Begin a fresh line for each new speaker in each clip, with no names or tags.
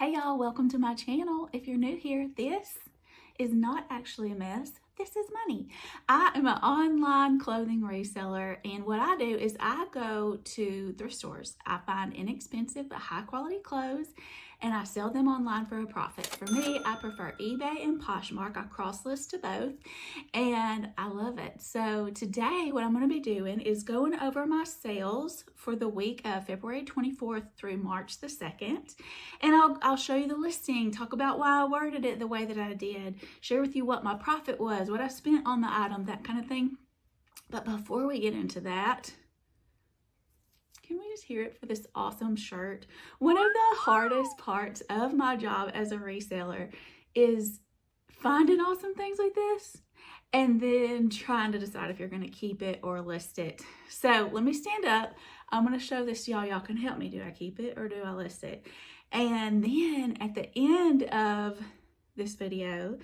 Hey y'all, welcome to my channel. If you're new here, this is not actually a mess. This is money. I am an online clothing reseller, and what I do is I go to thrift stores. I find inexpensive but high quality clothes and I sell them online for a profit. For me, I prefer eBay and Poshmark. I cross-list to both and I love it. So today what I'm going to be doing is going over my sales for the week of February 24th through March the 2nd. And I'll show you the listing, talk about why I worded it the way that I did, share with you what my profit was, what I spent on the item, that kind of thing. But before we get into that, can we just hear it for this awesome shirt? One of the hardest parts of my job as a reseller is finding awesome things like this and then trying to decide if you're going to keep it or list it. So let me stand up. I'm going to show this to y'all. Y'all can help me. Do I keep it or do I list it? And then at the end of this video,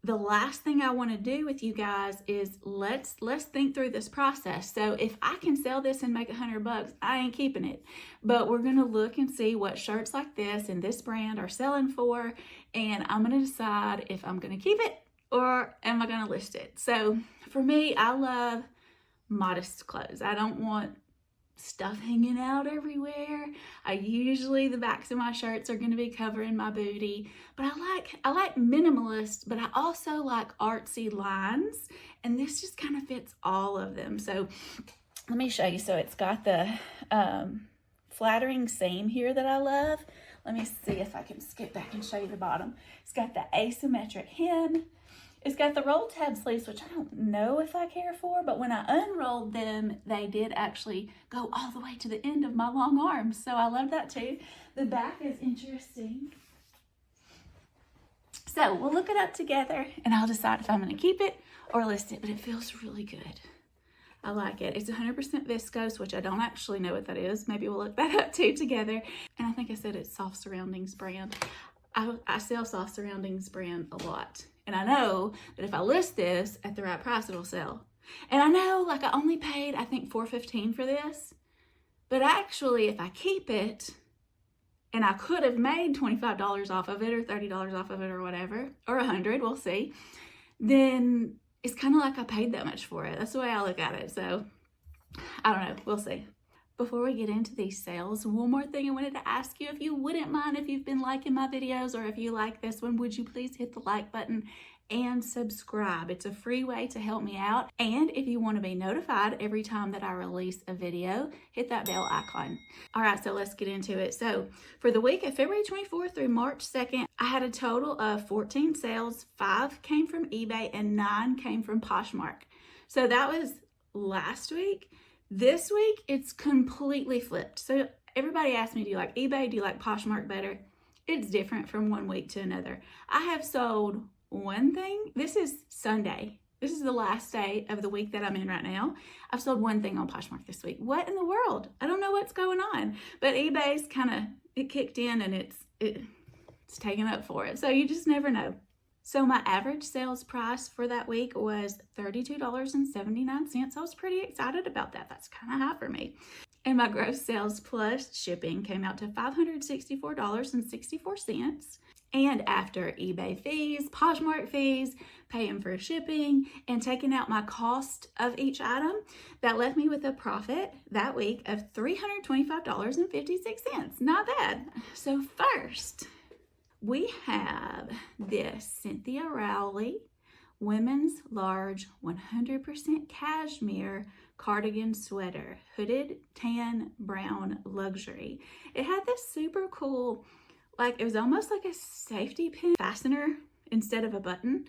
the last thing I want to do with you guys is let's think through this process. So if I can sell this and make $100, I ain't keeping it. But we're going to look and see what shirts like this and this brand are selling for, and I'm going to decide if I'm going to keep it or am I going to list it. So for me, I love modest clothes. I don't want stuff hanging out everywhere. The backs of my shirts are going to be covering my booty, but I like minimalist, but I also like artsy lines, and this just kind of fits all of them. So let me show you. So it's got the flattering seam here that I love. Let me see if I can skip back and show you the bottom. It's got the asymmetric hem. It's got the roll tab sleeves, which I don't know if I care for, but when I unrolled them, they did actually go all the way to the end of my long arms. So I love that too. The back is interesting. So we'll look it up together and I'll decide if I'm going to keep it or list it, but it feels really good. I like it. It's 100% viscose, which I don't actually know what that is. Maybe we'll look that up too together. And I think I said it's Soft Surroundings brand. I sell Soft Surroundings brand a lot. And I know that if I list this at the right price, it'll sell. And I know, like, I only paid, I think, $4.15 for this. But actually, if I keep it, and I could have made $25 off of it, or $30 off of it, or whatever, or $100, we'll see, then it's kind of like I paid that much for it. That's the way I look at it. So, I don't know. We'll see. Before we get into these sales, one more thing I wanted to ask you. If you wouldn't mind, if you've been liking my videos or if you like this one, would you please hit the like button and subscribe? It's a free way to help me out. And if you want to be notified every time that I release a video, hit that bell icon. All right, so let's get into it. So for the week of February 24th through March 2nd, I had a total of 14 sales. 5 came from eBay and 9 came from Poshmark. So that was last week. This week, it's completely flipped. So everybody asks me, do you like eBay? Do you like Poshmark better? It's different from one week to another. I have sold one thing. This is Sunday. This is the last day of the week that I'm in right now. I've sold one thing on Poshmark this week. What in the world? I don't know what's going on. But eBay's it kicked in and it's taken up for it. So you just never know. So my average sales price for that week was $32.79. I was pretty excited about that. That's kind of high for me. And my gross sales plus shipping came out to $564.64. And after eBay fees, Poshmark fees, paying for shipping, and taking out my cost of each item, that left me with a profit that week of $325.56. Not bad. So first, we have this Cynthia Rowley women's large 100% cashmere cardigan sweater, hooded tan brown luxury. It had this super cool, it was almost like a safety pin fastener instead of a button.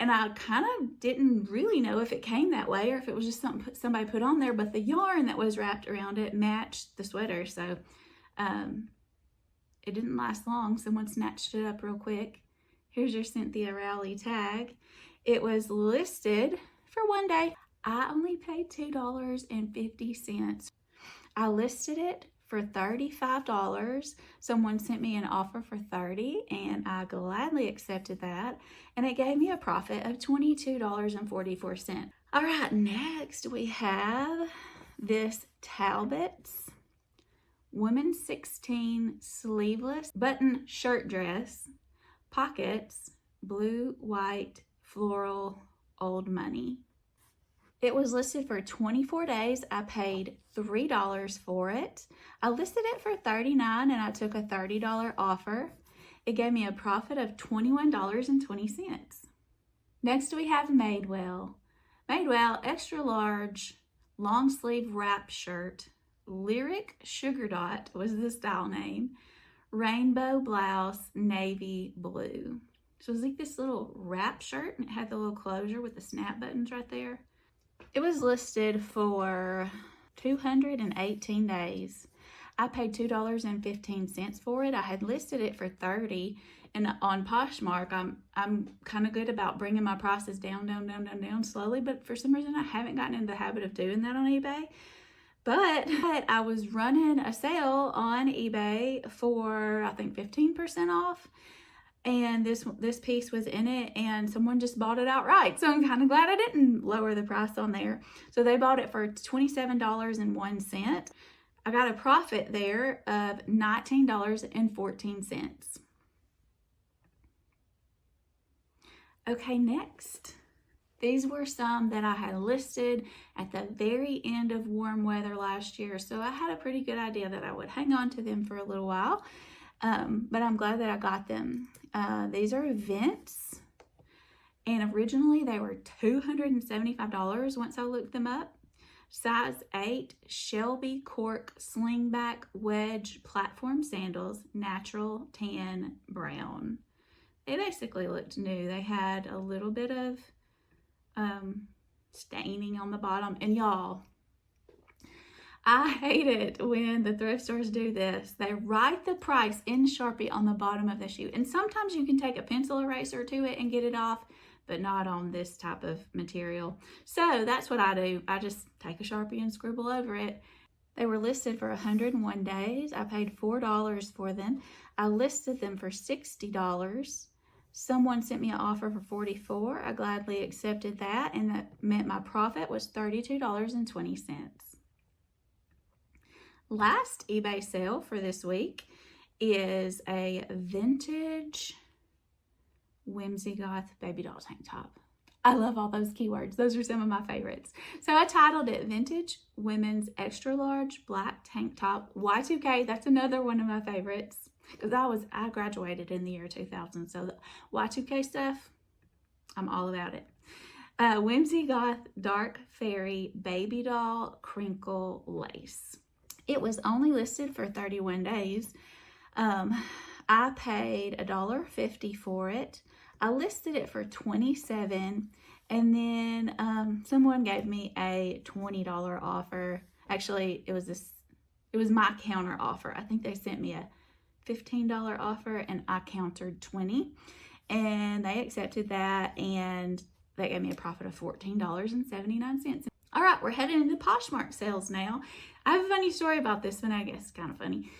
And I kind of didn't really know if it came that way or if it was just something somebody put on there, but the yarn that was wrapped around it matched the sweater. So, it didn't last long. Someone snatched it up real quick. Here's your Cynthia Rowley tag. It was listed for one day. I only paid $2.50. I listed it for $35. Someone sent me an offer for $30 and I gladly accepted that. And it gave me a profit of $22.44. All right, next we have this Talbot's women's 16 sleeveless button shirt dress, pockets, blue, white, floral, old money. It was listed for 24 days. I paid $3 for it. I listed it for $39 and I took a $30 offer. It gave me a profit of $21.20. Next we have Madewell. Madewell extra large long sleeve wrap shirt. Lyric Sugar Dot was the style name. Rainbow blouse, navy blue. So it was like this little wrap shirt and it had the little closure with the snap buttons right there. It was listed for 218 days. I paid $2.15 for it. I had listed it for $30, and on Poshmark, I'm kind of good about bringing my prices down slowly, but for some reason I haven't gotten into the habit of doing that on eBay. But I was running a sale on eBay for, I think, 15% off. And this piece was in it and someone just bought it outright. So I'm kind of glad I didn't lower the price on there. So they bought it for $27.01. I got a profit there of $19.14. Okay, next. These were some that I had listed at the very end of warm weather last year. So I had a pretty good idea that I would hang on to them for a little while. But I'm glad that I got them. These are events, and originally they were $275 once I looked them up. Size 8 Shelby cork slingback wedge platform sandals, natural tan brown. They basically looked new. They had a little bit of staining on the bottom, and y'all, I hate it when the thrift stores do this. They write the price in Sharpie on the bottom of the shoe. And sometimes you can take a pencil eraser to it and get it off, but not on this type of material. So that's what I do. I just take a Sharpie and scribble over it. They were listed for 101 days. I paid $4 for them. I listed them for $60. Someone sent me an offer for $44. I gladly accepted that, and that meant my profit was $32.20. Last eBay sale for this week is a vintage whimsy goth baby doll tank top. I love all those keywords. Those are some of my favorites. So I titled it Vintage Women's Extra Large Black Tank Top Y2K. That's another one of my favorites because I graduated in the year 2000. So the Y2K stuff, I'm all about it. Whimsy goth dark fairy baby doll crinkle lace. It was only listed for 31 days. I paid $1.50 for it. I listed it for $27, and then someone gave me a $20 offer. Actually, it was my counter offer. I think they sent me a $15 offer, and I countered $20, and they accepted that, and they gave me a profit of $14.79. All right, we're heading into Poshmark sales now. I have a funny story about this one, I guess, kind of funny.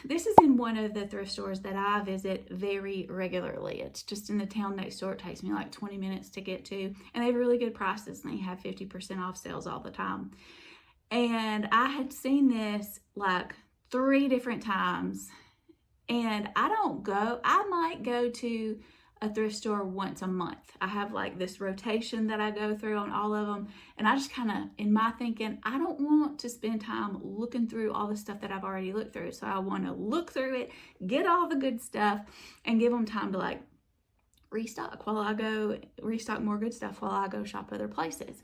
This is in one of the thrift stores that I visit very regularly. It's just in the town next door. It takes me like 20 minutes to get to, and they have really good prices, and they have 50% off sales all the time. And I had seen this like 3 different times, and I might go to a thrift store once a month. I have like this rotation that I go through on all of them, and I just kind of, in my thinking, I don't want to spend time looking through all the stuff that I've already looked through. So I want to look through it, get all the good stuff, and give them time to like restock more good stuff while I go shop other places.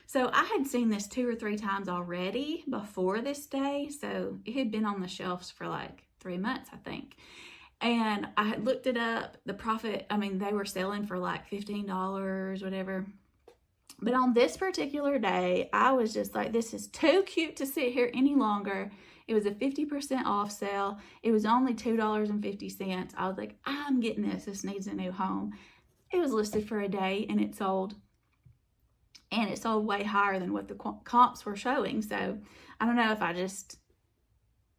So I had seen this 2 or 3 times already before this day. So it had been on the shelves for like 3 months, I think. And I had looked it up, the profit, they were selling for like $15, whatever. But on this particular day, I was just like, this is too cute to sit here any longer. It was a 50% off sale. It was only $2.50. I was like, I'm getting this. This needs a new home. It was listed for a day, and it sold. And it sold way higher than what the comps were showing. So I don't know if I just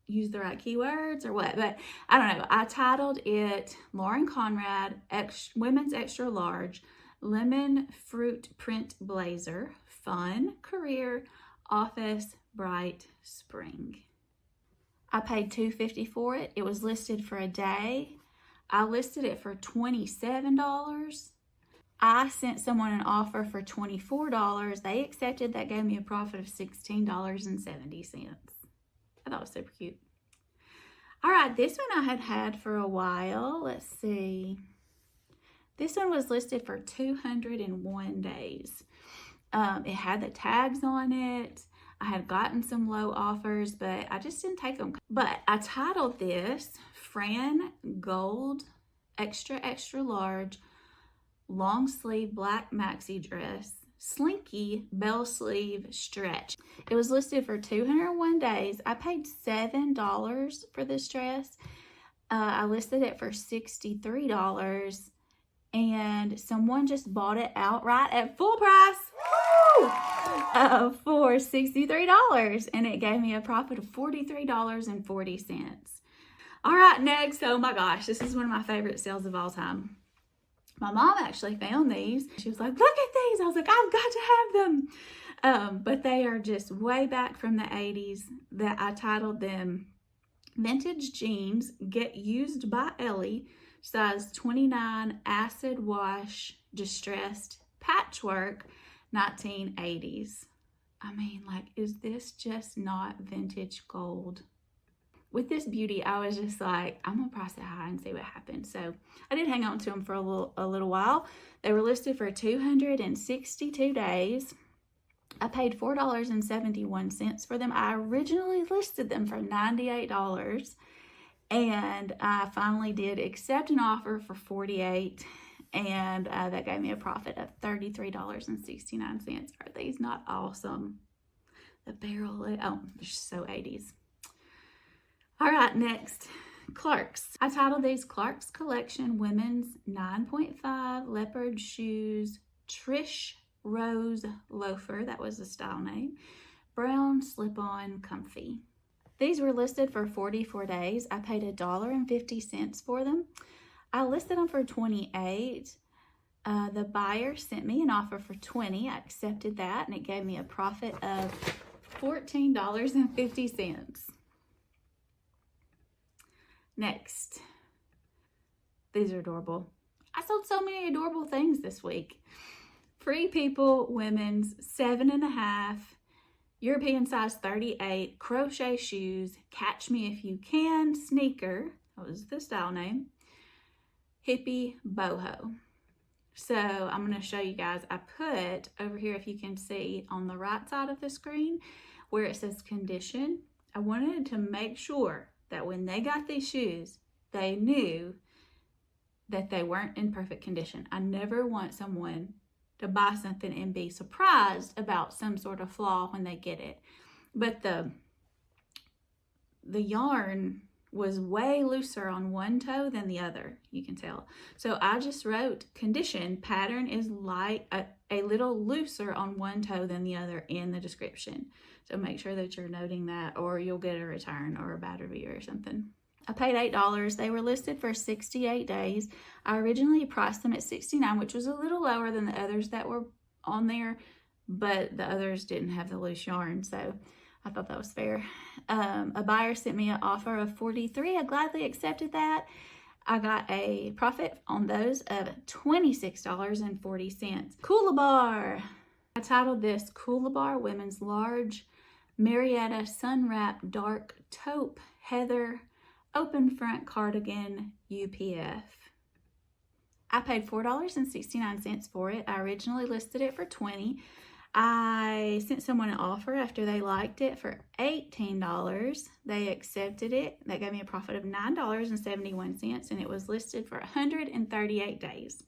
use the right keywords or what, but I don't know. I titled it Lauren Conrad Women's Extra Large Lemon Fruit Print Blazer, Fun Career Office Bright Spring. I paid $2.50 for it. It was listed for a day. I listed it for $27. I sent someone an offer for $24. They accepted. That gave me a profit of $16.70. I thought it was super cute. All right, this one I had had for a while. Let's see. This one was listed for 201 days. It had the tags on it. I had gotten some low offers, but I just didn't take them. But I titled this Fran Gold Extra Extra Large Long Sleeve Black Maxi Dress Slinky Bell Sleeve Stretch. It was listed for 201 days. I paid $7 for this dress. I listed it for $63, and someone just bought it outright at full price for $63, and it gave me a profit of $43.40. All right, next, oh my gosh, this is one of my favorite sales of all time. My mom actually found these. She was like, look at these. I was like, I've got to have them. But they are just way back from the 80s. That I titled them Vintage Jeans Get Used by Ellie, size 29, acid wash, distressed, patchwork, 1980s. I mean, like, is this just not vintage gold? With this beauty, I was just like, I'm gonna price it high and see what happens. So I did hang on to them for a little while. They were listed for 262 days. I paid $4.71 for them. I originally listed them for $98, and I finally did accept an offer for $48, and that gave me a profit of $33.69. Are these not awesome? The barrel, oh, they're so 80s. All right, next, Clarks. I titled these Clarks Collection Women's 9.5 Leopard Shoes Trish Rose Loafer. That was the style name. Brown slip-on comfy. These were listed for 44 days. I paid $1.50 for them. I listed them for $28. The buyer sent me an offer for $20. I accepted that, and it gave me a profit of $14.50. Next, these are adorable. I sold so many adorable things this week. Free People Women's 7.5, European size 38, crochet shoes, Catch Me If You Can sneaker, that was the style name, hippie boho. So I'm going to show you guys. I put over here, if you can see on the right side of the screen where it says condition, I wanted to make sure that when they got these shoes, they knew that they weren't in perfect condition. I never want someone to buy something and be surprised about some sort of flaw when they get it. But the yarn was way looser on one toe than the other, you can tell. So I just wrote condition, pattern is light, a little looser on one toe than the other in the description. So make sure that you're noting that, or you'll get a return or a bad review or something. I paid $8. They were listed for 68 days. I originally priced them at $69, which was a little lower than the others that were on there, but the others didn't have the loose yarn, so I thought that was fair. A buyer sent me an offer of $43. I gladly accepted that. I got a profit on those of $26.40. Coolabar. I titled this Coolabar Women's Large Marietta Sun-Wrap Dark Taupe Heather Open Front Cardigan UPF. I paid $4.69 for it. I originally listed it for $20. I sent someone an offer after they liked it for $18. They accepted it. That gave me a profit of $9.71, and it was listed for 138 days.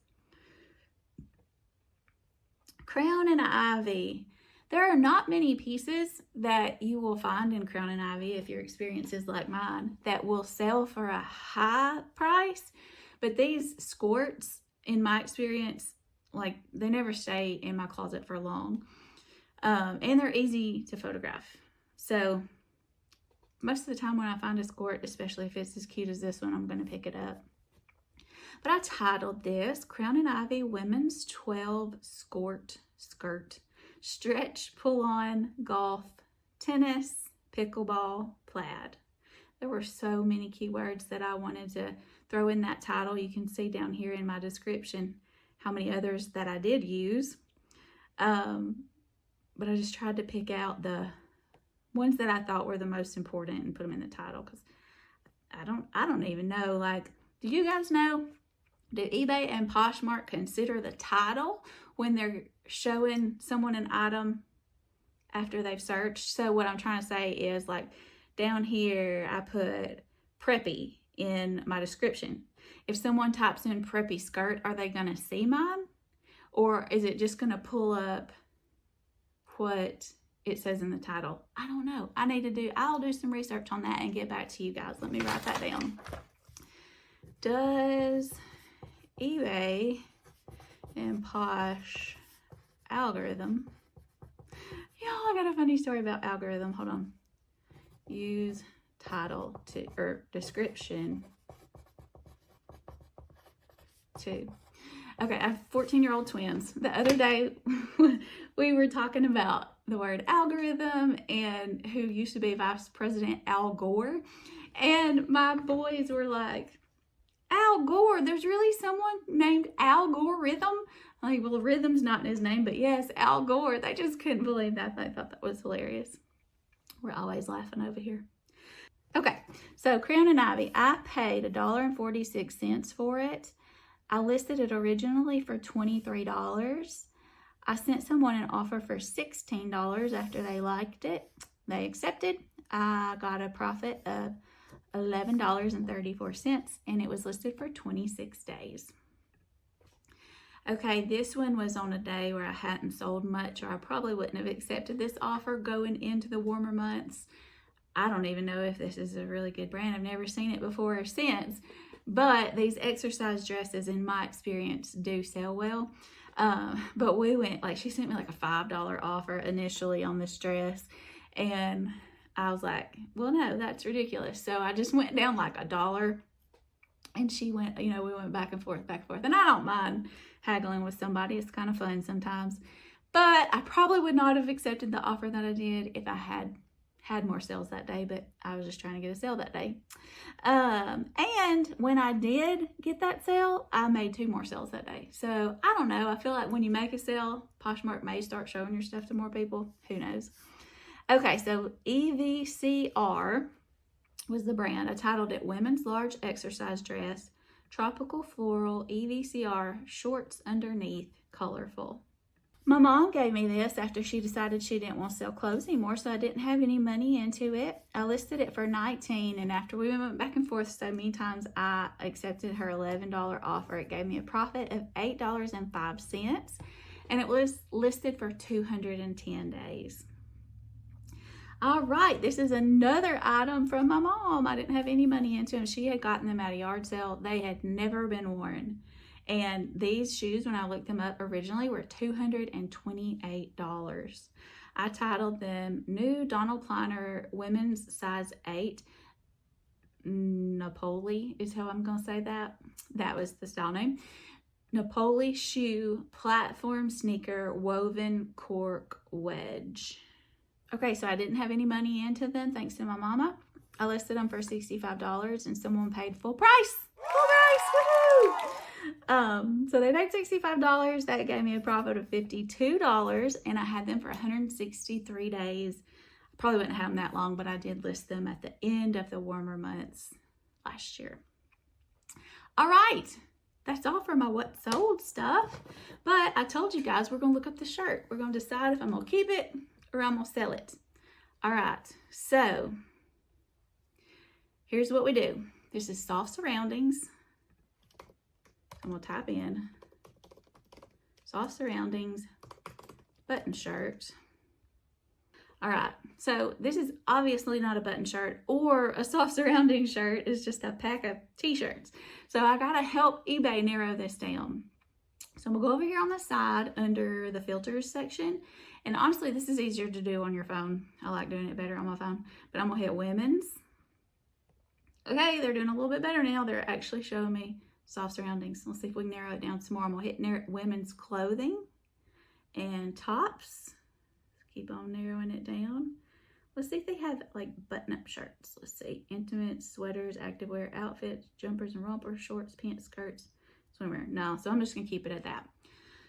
Crown and Ivy. There are not many pieces that you will find in Crown and Ivy, if your experience is like mine, that will sell for a high price. But these skirts, in my experience, like, they never stay in my closet for long. And they're easy to photograph. So most of the time when I find a skirt, especially if it's as cute as this one, I'm going to pick it up. But I titled this Crown and Ivy Women's 12 Skirt Stretch Pull-On Golf Tennis Pickleball Plaid. There were so many keywords that I wanted to throw in that title. You can see down here in my description how many others that I did use. But I just tried to pick out the ones that I thought were the most important and put them in the title, because I don't even know, like, do you guys know, do eBay and Poshmark consider the title when they're showing someone an item after they've searched? So what I'm trying to say is, like, down here I put preppy in my description. If someone types in preppy skirt, are they going to see mine? Or is it just going to pull up what it says in the title? I don't know. I'll do some research on that and get back to you guys. Let me write that down. Does eBay and Posh algorithm, y'all, I got a funny story about algorithm. Hold on. Use title to, or description to. Okay, I have 14-year-old twins. The other day, we were talking about the word algorithm and who used to be Vice President Al Gore. And my boys were like, Al Gore, there's really someone named Algorithm? Like, well, Rhythm's not in his name, but yes, Al Gore. They just couldn't believe that. They thought that was hilarious. We're always laughing over here. Okay, so Crown and Ivy, I paid $1.46 for it. I listed it originally for $23. I sent someone an offer for $16 after they liked it. They accepted. I got a profit of $11.34, and it was listed for 26 days. Okay, this one was on a day where I hadn't sold much, or I probably wouldn't have accepted this offer going into the warmer months. I don't even know if this is a really good brand. I've never seen it before or since. But these exercise dresses, in my experience, do sell well. But we went, like, she sent me like a $5 offer initially on this dress. And I was like, well, no, that's ridiculous. So I just went down like $1. And she went, we went back and forth. And I don't mind haggling with somebody. It's kind of fun sometimes. But I probably would not have accepted the offer that I did if I had more sales that day, but I was just trying to get a sale that day. And when I did get that sale, I made 2 more sales that day. So I don't know. I feel like when you make a sale, Poshmark may start showing your stuff to more people. Who knows? Okay, so EVCR was the brand. I titled it Women's Large Exercise Dress, Tropical Floral EVCR, Shorts Underneath, Colorful. My mom gave me this after she decided she didn't want to sell clothes anymore, so I didn't have any money into it. I listed it for $19, and after we went back and forth so many times, I accepted her $11 offer. It gave me a profit of $8.05, and it was listed for 210 days. All right, this is another item from my mom. I didn't have any money into them. She had gotten them at a yard sale. They had never been worn. And these shoes, when I looked them up originally, were $228. I titled them New Donald Pliner Women's Size 8 Napoli is how I'm going to say that. That was the style name. Napoli shoe platform sneaker woven cork wedge. Okay, so I didn't have any money into them thanks to my mama. I listed them for $65 and someone paid full price. Full price, woohoo! So they paid $65. That gave me a profit of $52, and I had them for 163 days. I probably wouldn't have them that long, but I did list them at the end of the warmer months last year. All right, that's all for my what sold stuff. But I told you guys we're going to look up the shirt. We're going to decide if I'm going to keep it or I'm going to sell it. All right, so here's what we do. This is Soft Surroundings. I'm going to type in Soft Surroundings button shirt. All right, so this is obviously not a button shirt or a Soft Surroundings shirt. It's just a pack of t-shirts. So I got to help eBay narrow this down. So I'm going to go over here on the side under the filters section. And honestly, this is easier to do on your phone. I like doing it better on my phone. But I'm going to hit women's. Okay, they're doing a little bit better now. They're actually showing me Soft Surroundings. Let's see if we can narrow it down some more. I'm going to hit women's clothing and tops. Keep on narrowing it down. Let's see if they have like button-up shirts. Let's see. Intimates, sweaters, activewear, outfits, jumpers and rompers, shorts, pants, skirts, swimwear. No, so I'm just going to keep it at that.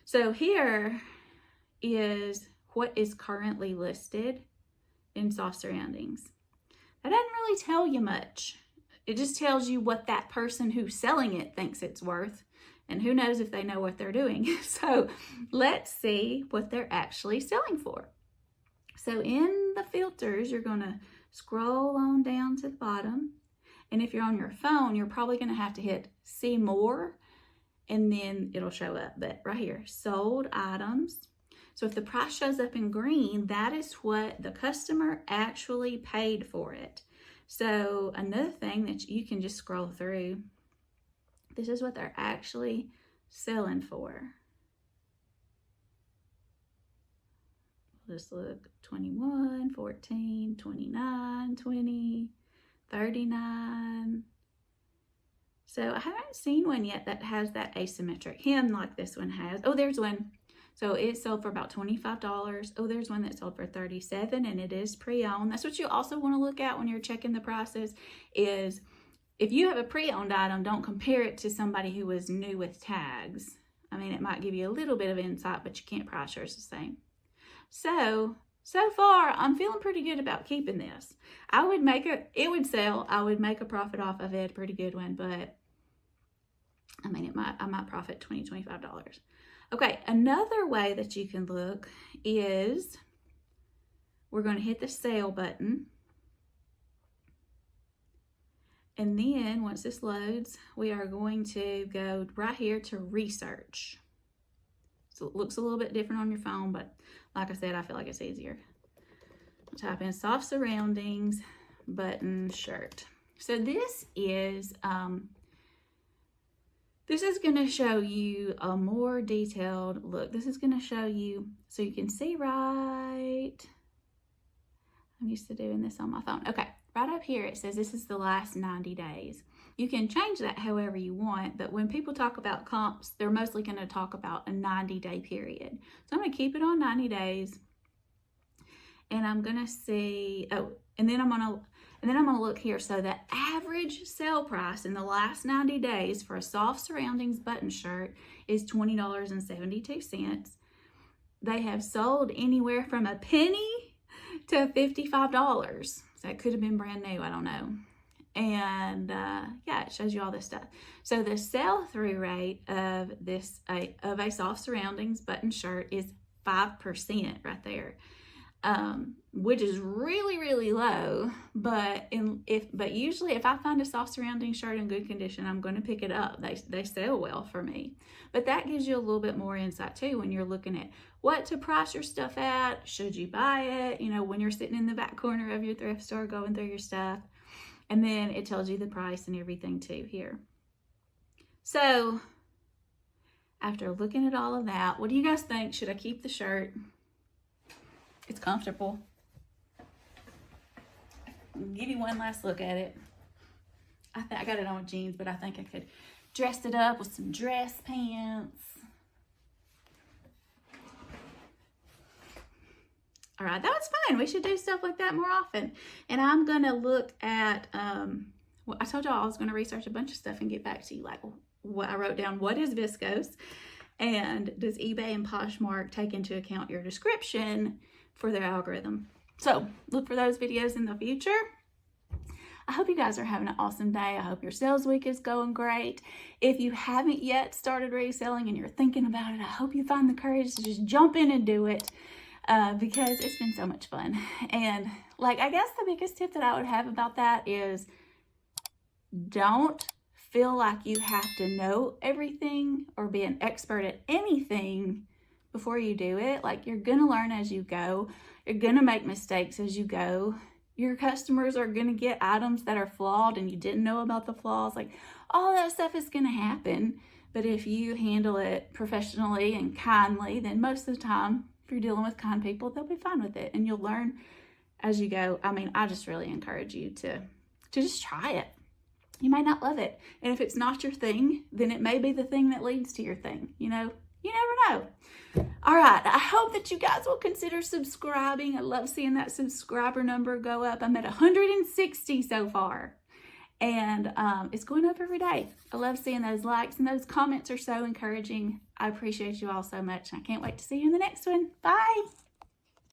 So here is what is currently listed in Soft Surroundings. That doesn't really tell you much. It just tells you what that person who's selling it thinks it's worth. And who knows if they know what they're doing. So let's see what they're actually selling for. So in the filters, you're going to scroll on down to the bottom. And if you're on your phone, you're probably going to have to hit see more, and then it'll show up. But right here, sold items. So if the price shows up in green, that is what the customer actually paid for it. So another thing that you can just scroll through, this is what they're actually selling for. Just look, 21, 14, 29, 20, 39. So I haven't seen one yet that has that asymmetric hem like this one has. Oh, there's one. So it sold for about $25. Oh, there's one that sold for $37, and it is pre-owned. That's what you also want to look at when you're checking the prices, is if you have a pre-owned item, don't compare it to somebody who was new with tags. I mean, it might give you a little bit of insight, but you can't price yours the same. So far, I'm feeling pretty good about keeping this. I would make it would sell. I would make a profit off of it, a pretty good one, but I mean, I might profit $20, $25. Okay, another way that you can look is we're going to hit the sale button. And then once this loads, we are going to go right here to research. So it looks a little bit different on your phone, but like I said, I feel like it's easier. Type in Soft Surroundings button shirt. So this is going to show you a more detailed look. This is going to show you, so you can see right, I'm used to doing this on my phone. Okay, right up here it says this is the last 90 days. You can change that however you want, but when people talk about comps, they're mostly going to talk about a 90-day period. So I'm going to keep it on 90 days, and I'm going to see, and then I'm going to look here. So the average sale price in the last 90 days for a Soft Surroundings button shirt is $20.72. They have sold anywhere from a penny to $55. So it could have been brand new, I don't know. And yeah, it shows you all this stuff. So the sell-through rate of this of a Soft Surroundings button shirt is 5% right there, which is really, really low. But usually if I find a Soft Surroundings shirt in good condition, I'm going to pick it up. They sell well for me. But that gives you a little bit more insight too when you're looking at what to price your stuff at. Should you buy it? You know, when you're sitting in the back corner of your thrift store going through your stuff. And then it tells you the price and everything too here. So after looking at all of that, what do you guys think? Should I keep the shirt? It's comfortable. I'll give you one last look at it. I got it on with jeans, but I think I could dress it up with some dress pants. All right, that was fun. We should do stuff like that more often. And I'm going to look at, well, I told y'all I was going to research a bunch of stuff and get back to you. Like what I wrote down, what is viscose? And does eBay and Poshmark take into account your description for their algorithm? So look for those videos in the future. I hope you guys are having an awesome day. I hope your sales week is going great. If you haven't yet started reselling and you're thinking about it, I hope you find the courage to just jump in and do it. Because it's been so much fun. And like, I guess the biggest tip that I would have about that is don't feel like you have to know everything or be an expert at anything before you do it. Like, you're going to learn as you go. You're going to make mistakes as you go. Your customers are going to get items that are flawed and you didn't know about the flaws. Like, all that stuff is going to happen. But if you handle it professionally and kindly, then most of the time, if you're dealing with kind people, they'll be fine with it, and you'll learn as you go. I mean, I just really encourage you to just try it. You may not love it, and if it's not your thing, then it may be the thing that leads to your thing. You know, You never know. All right, I hope that you guys will consider subscribing. I love seeing that subscriber number go up. I'm at 160 so far. And it's going up every day. I love seeing those likes, and those comments are so encouraging. I appreciate you all so much. I can't wait to see you in the next one. Bye.